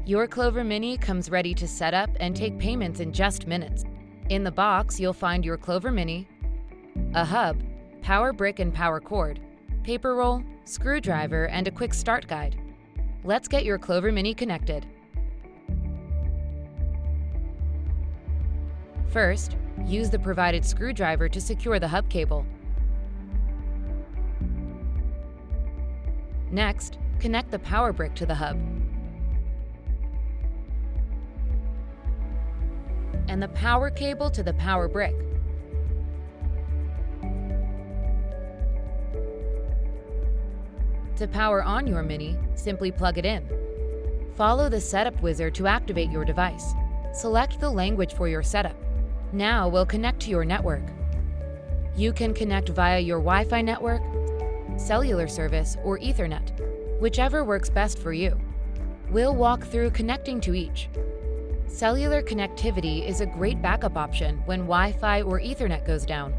Your Clover Mini comes ready to set up and take payments in just minutes. In the box, you'll find your Clover Mini, a hub, power brick and power cord, paper roll, screwdriver, and a quick start guide. Let's get your Clover Mini connected. First, use the provided screwdriver to secure the hub cable. Next, connect the power brick to the hub and the power cable to the power brick. To power on your Mini, simply plug it in. Follow the setup wizard to activate your device. Select the language for your setup. Now we'll connect to your network. You can connect via your Wi-Fi network, cellular service, or Ethernet, whichever works best for you. We'll walk through connecting to each. Cellular connectivity is a great backup option when Wi-Fi or Ethernet goes down.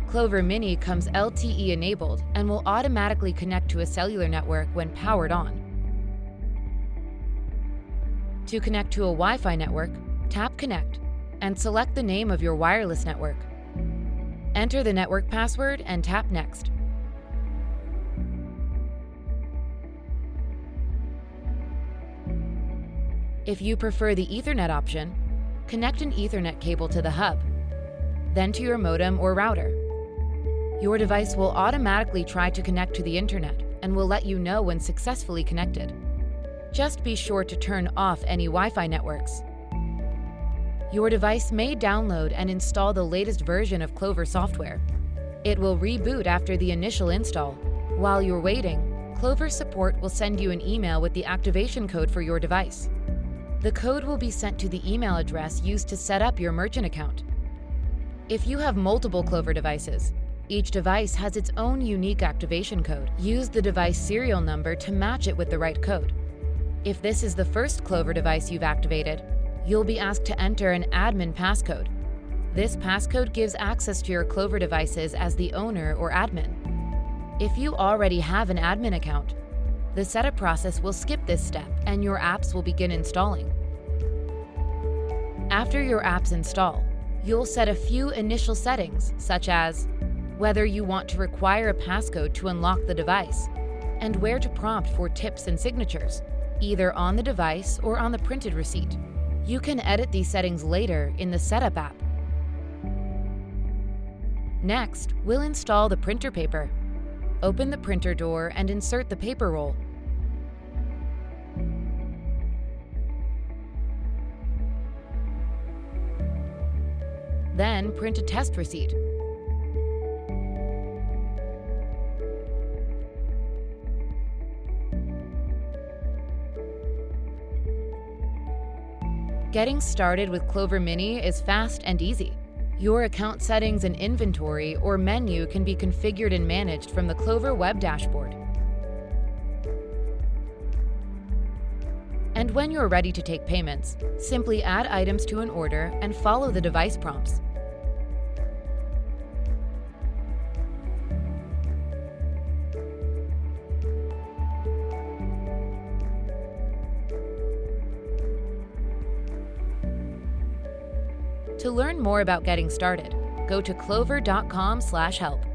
Clover Mini comes LTE enabled and will automatically connect to a cellular network when powered on. To connect to a Wi-Fi network, tap Connect and select the name of your wireless network. Enter the network password and tap Next. If you prefer the Ethernet option, connect an Ethernet cable to the hub, then to your modem or router. Your device will automatically try to connect to the internet and will let you know when successfully connected. Just be sure to turn off any Wi-Fi networks. Your device may download and install the latest version of Clover software. It will reboot after the initial install. While you're waiting, Clover support will send you an email with the activation code for your device. The code will be sent to the email address used to set up your merchant account. If you have multiple Clover devices, each device has its own unique activation code. Use the device serial number to match it with the right code. If this is the first Clover device you've activated, you'll be asked to enter an admin passcode. This passcode gives access to your Clover devices as the owner or admin. If you already have an admin account, the setup process will skip this step and your apps will begin installing. After your apps install, you'll set a few initial settings, such as whether you want to require a passcode to unlock the device, and where to prompt for tips and signatures, either on the device or on the printed receipt. You can edit these settings later in the Setup app. Next, we'll install the printer paper. Open the printer door and insert the paper roll. Then print a test receipt. Getting started with Clover Mini is fast and easy. Your account settings and inventory or menu can be configured and managed from the Clover web dashboard. And when you're ready to take payments, simply add items to an order and follow the device prompts. To learn more about getting started, go to clover.com/help.